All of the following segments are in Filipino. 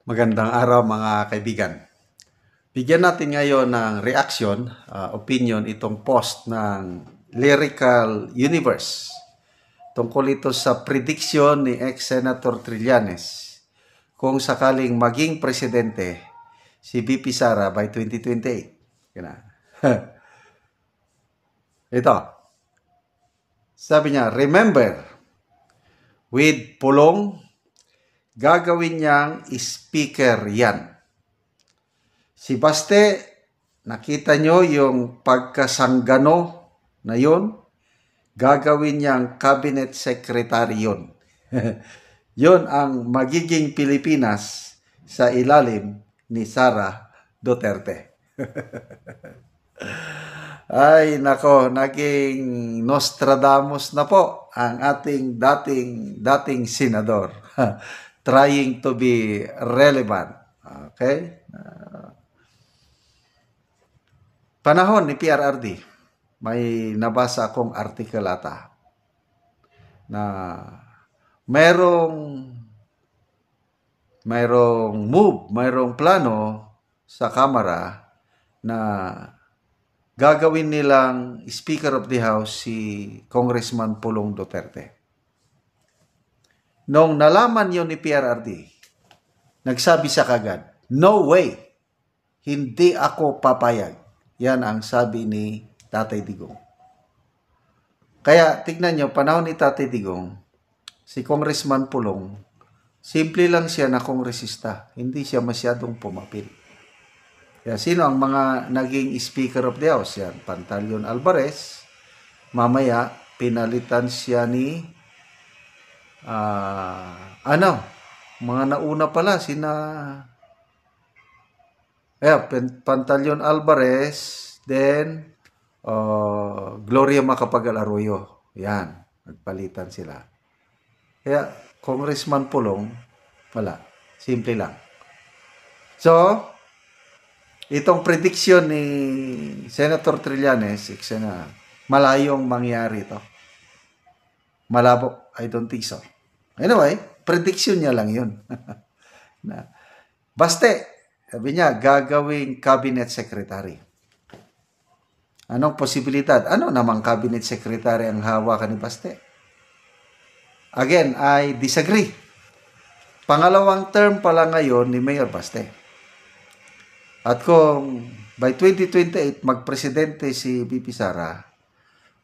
Magandang araw mga kaibigan. Bigyan natin ngayon ng reaction, opinion itong post ng Lyrical Universe tungkol ito sa prediction ni ex-Senator Trillanes kung sakaling maging presidente si VP Sara by 2028. Ito, sabi niya, remember, with Pulong, gagawin niyang speaker yan. Si Baste, nakita nyo yung pagkasanggano na yun? Gagawin niyang cabinet secretary yun. Yun ang magiging Pilipinas sa ilalim ni Sara Duterte. Ay, nako, naging Nostradamus na po ang ating dating senador. Trying to be relevant. Okay? Panahon ni PRRD, may nabasa akong article ata na mayroong plano sa Kamara na gagawin nilang Speaker of the House si Congressman Pulong Duterte. Nung nalaman yun ni PRRD, nagsabi siya kagad, no way, hindi ako papayag. Yan ang sabi ni Tatay Digong. Kaya tignan nyo, panahon ni Tatay Digong, si Congressman Pulong, simple lang siya na kongresista. Hindi siya masyadong pumapil. Kaya sino ang mga naging Speaker of the House? Yan, Pantaleon Alvarez. Mamaya, pinalitan siya ni mga nauna pala, Pantaleon Alvarez, then Gloria Macapagal-Arroyo. Yan, nagpalitan sila. Kaya, Congressman Pulong, wala. Simple lang. So, itong prediction ni Senator Trillanes, malayong mangyari ito. Malabo, I don't think so. Anyway, prediction niya lang yun. Baste, sabi niya, gagawing cabinet secretary. Anong posibilidad? Ano namang cabinet secretary ang hawakan ni Baste? Again, I disagree. Pangalawang term pala ngayon ni Mayor Baste. At kung by 2028 magpresidente si VP Sara,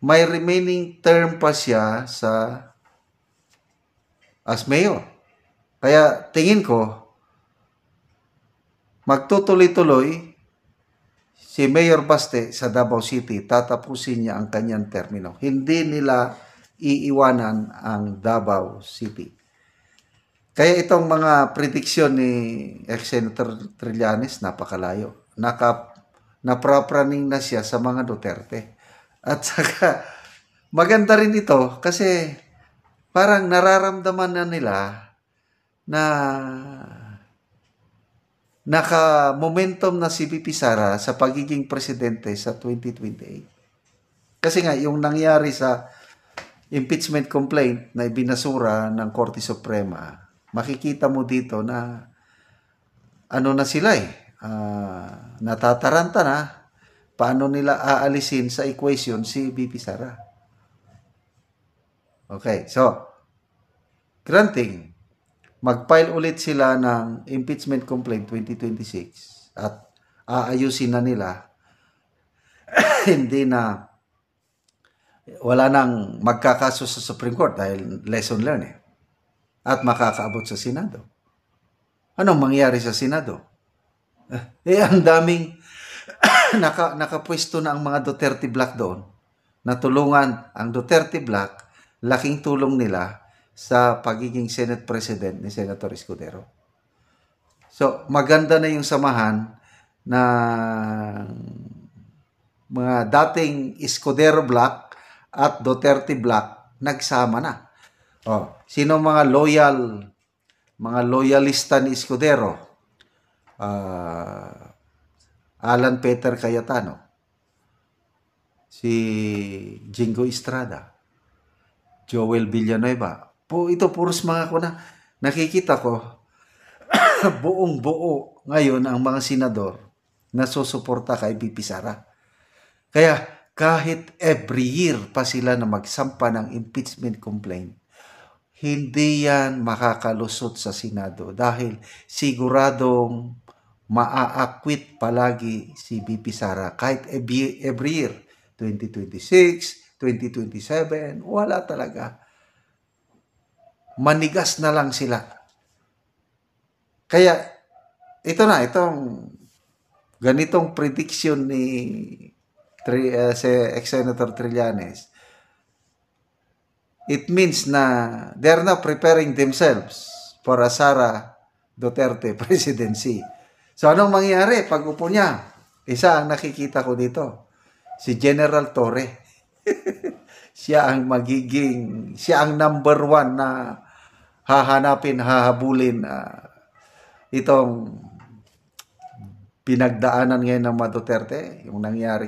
may remaining term pa siya as mayor. Kaya tingin ko, magtutuloy-tuloy si Mayor Baste sa Davao City, tatapusin niya ang kanyang termino. Hindi nila iiwanan ang Davao City. Kaya itong mga prediksyon ni ex-Senator Trillanes, napakalayo. Naprapraning na siya sa mga Duterte. At saka, maganda rin ito kasi parang nararamdaman na nila na naka-momentum na si VP Sara sa pagiging presidente sa 2028. Kasi nga, yung nangyari sa impeachment complaint na ibinasura ng Korte Suprema, makikita mo dito na ano na sila natataranta na paano nila aalisin sa equation si VP Sara. Okay, so, granting, mag-file ulit sila ng impeachment complaint 2026 at aayusin na nila, wala nang magkakaso sa Supreme Court dahil lesson learned at makakaabot sa Senado. Anong mangyari sa Senado? Ang daming nakapwesto na ang mga Duterte Black doon. Natulungan ang Duterte Black, laking tulong nila sa pagiging Senate President ni Senator Escudero. So, maganda na yung samahan na mga dating Escudero Black at Duterte Black nagsama na. Sino mga loyalista ni Escudero? Alan Peter Cayetano, si Jingo Estrada, Joel Villanueva. Ito puros mga nakikita ko buong-buo ngayon ang mga senador na susuporta kay BP Sara. Kaya kahit every year pa sila na magsampa ng impeachment complaint, hindi yan makakalusot sa Senado dahil siguradong maa-acquit palagi si BP Sara kahit every year, 2026, 2027, wala talaga. Manigas na lang sila. Kaya ito na, itong ganitong prediction ni si ex-Senator Trillanes, it means na they're now preparing themselves for a Sara Duterte presidency. So anong mangyayari pag upo niya? Isa ang nakikita ko dito, si General Torre. siya ang number 1 na hahabulin itong pinagdaanan ngayon ng mga Duterte, yung nangyari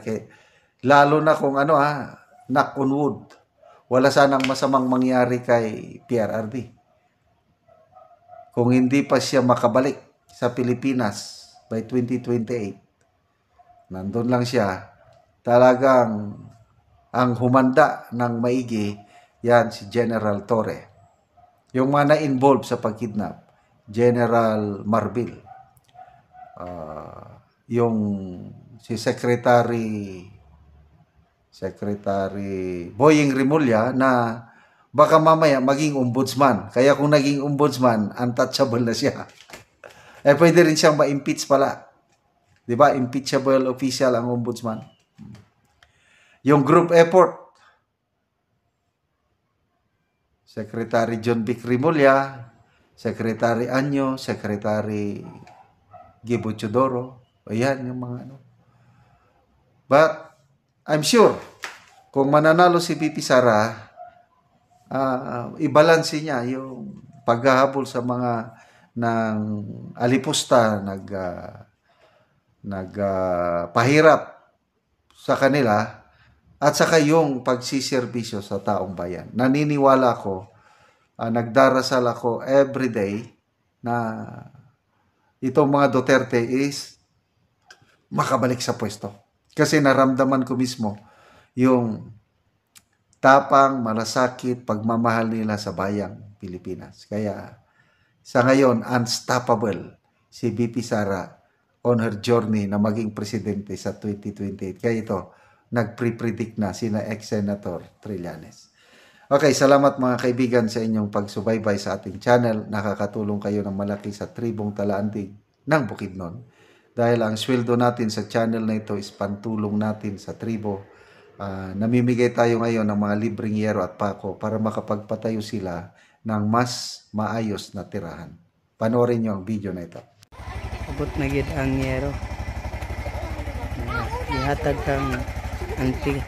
lalo na kung knock on wood, wala sanang masamang mangyari kay PRRD. Kung hindi pa siya makabalik sa Pilipinas by 2028, nandun lang siya, talagang ang humanda ng maigi, yan si General Torre. Yung mga na-involve sa pagkidnap, General Marbil, yung si Secretary Boying Rimulya na baka mamaya maging ombudsman. Kaya kung naging ombudsman, untouchable na siya. Pwede rin siyang ma-impeach pala. 'Di ba? Impeachable official ang ombudsman. Yung group effort, Secretary John Vic Rimulya, Secretary Anyo, Secretary Gibo Chodoro. Ayan yung mga But I'm sure kung mananalo si BP Sara, ibalanse niya yung paghahabol sa mga ng alipusta nagpahirap sa kanila at saka yung pagsiservisyo sa taong bayan. Naniniwala ko, nagdarasal ako everyday na itong mga Duterte is makabalik sa pwesto. Kasi naramdaman ko mismo yung tapang, malasakit, pagmamahal nila sa bayang Pilipinas. Kaya sa ngayon, unstoppable si BP Sara on her journey na maging presidente sa 2028. Kaya ito, nagpre-predict na sina ex-Senator Trillanes. Okay, salamat mga kaibigan sa inyong pagsubaybay sa ating channel. Nakakatulong kayo ng malaki sa tribong Talaandig ng Bukidnon. Dahil ang sweldo natin sa channel na ito is pantulong natin sa tribo. Namimigay tayo ngayon ng mga libreng yero at pako para makapagpatayo sila ng mas maayos na tirahan. Panoorin nyo ang video na ito. Abot na gid ang yero. Ihatag kang anti